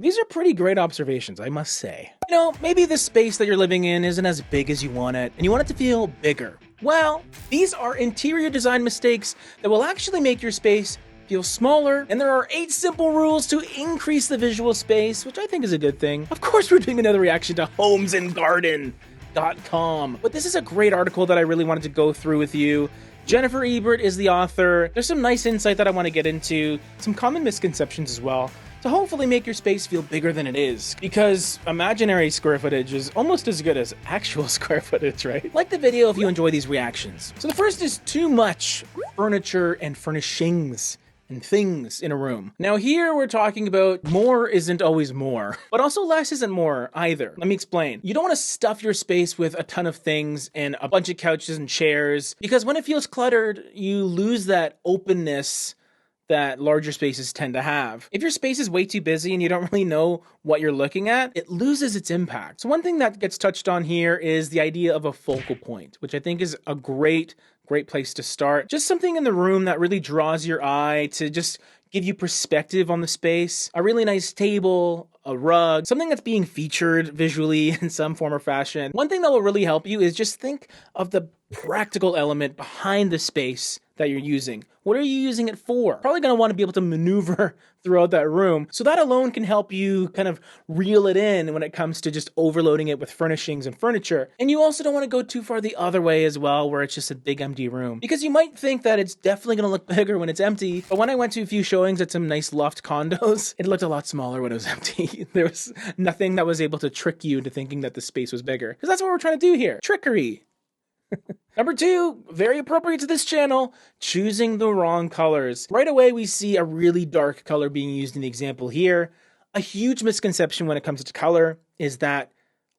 These are pretty great observations, I must say. You know, maybe the space that you're living in isn't as big as you want it, and you want it to feel bigger. Well, these are interior design mistakes that will actually make your space feel smaller, and there are 8 simple rules to increase the visual space, which I think is a good thing. Of course, we're doing another reaction to homesandgarden.com, but this is a great article that I really wanted to go through with you. Jennifer Ebert is the author. There's some nice insight that I want to get into, some common misconceptions as well, to hopefully make your space feel bigger than it is. Because imaginary square footage is almost as good as actual square footage, right? Like the video if you enjoy these reactions. So the first is too much furniture and furnishings and things in a room. Now here we're talking about more isn't always more, but also less isn't more either. Let me explain. You don't want to stuff your space with a ton of things and a bunch of couches and chairs, because when it feels cluttered, you lose that openness that larger spaces tend to have. If your space is way too busy and you don't really know what you're looking at, it loses its impact. So one thing that gets touched on here is the idea of a focal point, which I think is a great place to start. Just something in the room that really draws your eye to just give you perspective on the space. A really nice table, a rug, something that's being featured visually in some form or fashion. One thing that will really help you is just think of the practical element behind the space that you're using. What are you using it for? Probably going to want to be able to maneuver throughout that room. So that alone can help you kind of reel it in when it comes to just overloading it with furnishings and furniture. And you also don't want to go too far the other way as well, where it's just a big empty room. Because you might think that it's definitely going to look bigger when it's empty. But when I went to a few showings at some nice loft condos, it looked a lot smaller when it was empty. There was nothing that was able to trick you into thinking that the space was bigger. Because that's what we're trying to do here. Trickery. Number 2, very appropriate to this channel, choosing the wrong colors. Right away, we see a really dark color being used in the example here. A huge misconception when it comes to color is that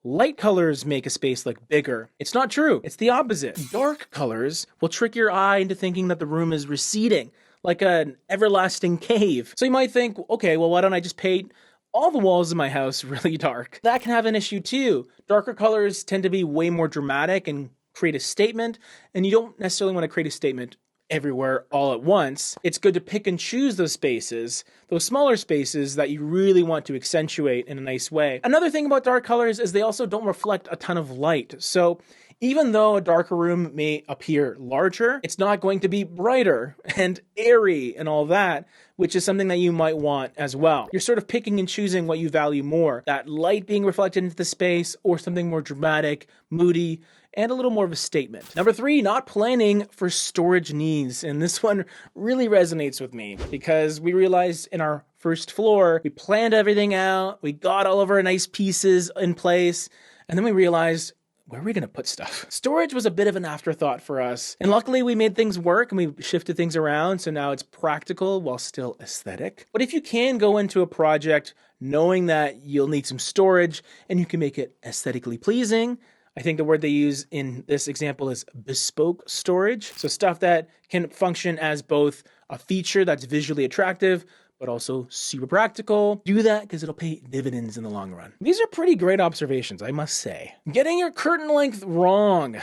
light colors make a space look bigger. It's not true. It's the opposite. Dark colors will trick your eye into thinking that the room is receding, like an everlasting cave. So you might think, okay, well, why don't I just paint all the walls in my house really dark? That can have an issue too. Darker colors tend to be way more dramatic and create a statement, and you don't necessarily want to create a statement everywhere all at once. It's good to pick and choose those spaces, those smaller spaces that you really want to accentuate in a nice way. Another thing about dark colors is they also don't reflect a ton of light. So even though a darker room may appear larger, it's not going to be brighter and airy and all that, which is something that you might want as well. You're sort of picking and choosing what you value more, that light being reflected into the space or something more dramatic, moody, and a little more of a statement. Number 3, not planning for storage needs. And this one really resonates with me because we realized in our first floor, we planned everything out, we got all of our nice pieces in place, and then we realized, where are we going to put stuff? Storage was a bit of an afterthought for us. And luckily we made things work and we shifted things around. So now it's practical while still aesthetic. But if you can go into a project knowing that you'll need some storage and you can make it aesthetically pleasing, I think the word they use in this example is bespoke storage. So stuff that can function as both a feature that's visually attractive, but also super practical. Do that because it'll pay dividends in the long run. These are pretty great observations, I must say. Getting your curtain length wrong.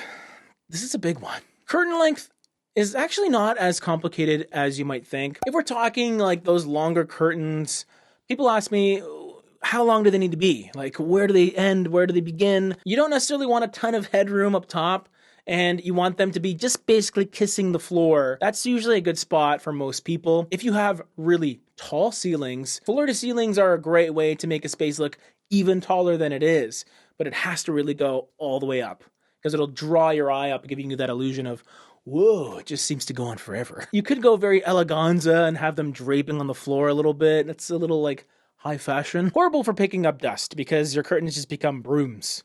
This is a big one. Curtain length is actually not as complicated as you might think. If we're talking like those longer curtains, people ask me, how long do they need to be? Like, where do they end? Where do they begin? You don't necessarily want a ton of headroom up top, and you want them to be just basically kissing the floor. That's usually a good spot for most people. If you have really tall ceilings, floor to ceilings are a great way to make a space look even taller than it is, but it has to really go all the way up because it'll draw your eye up, giving you that illusion of, whoa, it just seems to go on forever. You could go very eleganza and have them draping on the floor a little bit. That's a little like high fashion. Horrible for picking up dust because your curtains just become brooms,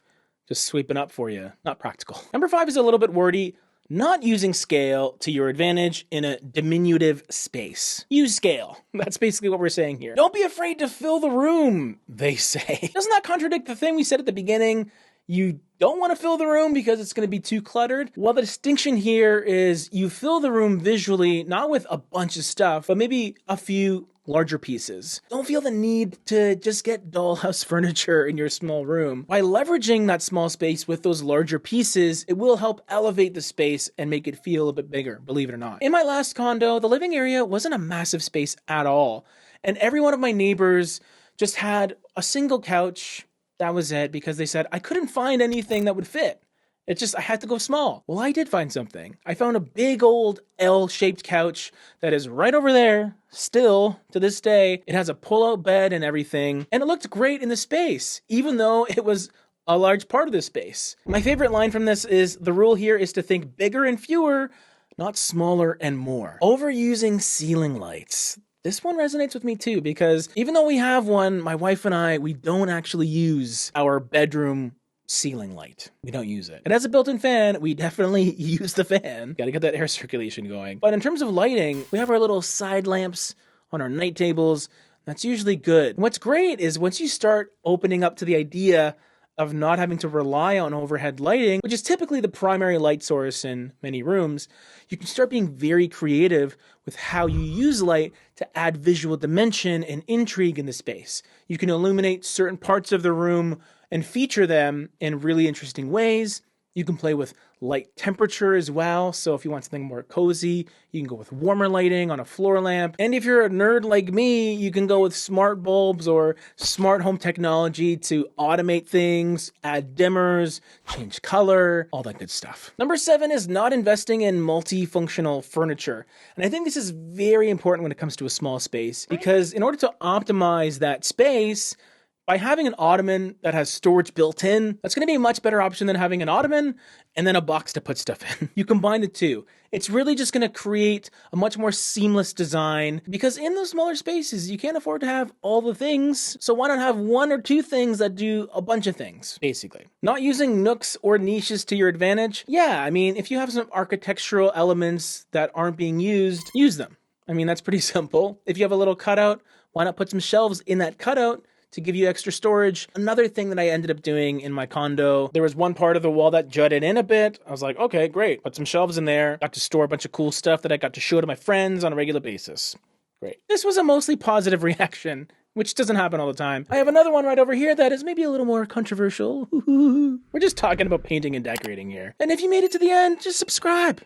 just sweeping up for you. Not practical. Number 5 is a little bit wordy. Not using scale to your advantage in a diminutive space. Use scale. That's basically what we're saying here. Don't be afraid to fill the room, they say. Doesn't that contradict the thing we said at the beginning? You don't want to fill the room because it's going to be too cluttered. Well, the distinction here is you fill the room visually, not with a bunch of stuff, but maybe a few larger pieces. Don't feel the need to just get dollhouse furniture in your small room. By leveraging that small space with those larger pieces, it will help elevate the space and make it feel a bit bigger, believe it or not. In my last condo, the living area wasn't a massive space at all. And every one of my neighbors just had a single couch. That was it, because they said I couldn't find anything that would fit. It's just, I had to go small. Well, I did find something. I found a big old L-shaped couch that is right over there, still, to this day. It has a pull-out bed and everything, and it looked great in the space, even though it was a large part of the space. My favorite line from this is, the rule here is to think bigger and fewer, not smaller and more. Overusing ceiling lights. This one resonates with me too, because even though we have one, my wife and I, we don't actually use our bedroom ceiling light. We don't use it. It has a built-in fan. We definitely use the fan. Gotta get that air circulation going. But in terms of lighting, we have our little side lamps on our night tables. That's usually good. What's great is once you start opening up to the idea of not having to rely on overhead lighting, which is typically the primary light source in many rooms, you can start being very creative with how you use light to add visual dimension and intrigue in the space. You can illuminate certain parts of the room and feature them in really interesting ways. You can play with light temperature as well. So if you want something more cozy, you can go with warmer lighting on a floor lamp. And if you're a nerd like me, you can go with smart bulbs or smart home technology to automate things, add dimmers, change color, all that good stuff. Number 7 is not investing in multifunctional furniture. And I think this is very important when it comes to a small space, because in order to optimize that space, by having an ottoman that has storage built in, that's going to be a much better option than having an ottoman and then a box to put stuff in. You combine the two. It's really just going to create a much more seamless design, because in those smaller spaces, you can't afford to have all the things. So why not have 1 or 2 things that do a bunch of things, basically. Not using nooks or niches to your advantage. Yeah, I mean, if you have some architectural elements that aren't being used, use them. I mean, that's pretty simple. If you have a little cutout, why not put some shelves in that cutout to give you extra storage? Another thing that I ended up doing in my condo, there was one part of the wall that jutted in a bit. I was like, okay, great. Put some shelves in there. Got to store a bunch of cool stuff that I got to show to my friends on a regular basis. Great. This was a mostly positive reaction, which doesn't happen all the time. I have another one right over here that is maybe a little more controversial. We're just talking about painting and decorating here. And if you made it to the end, just subscribe.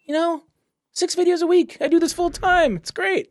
6 videos a week. I do this full time. It's great.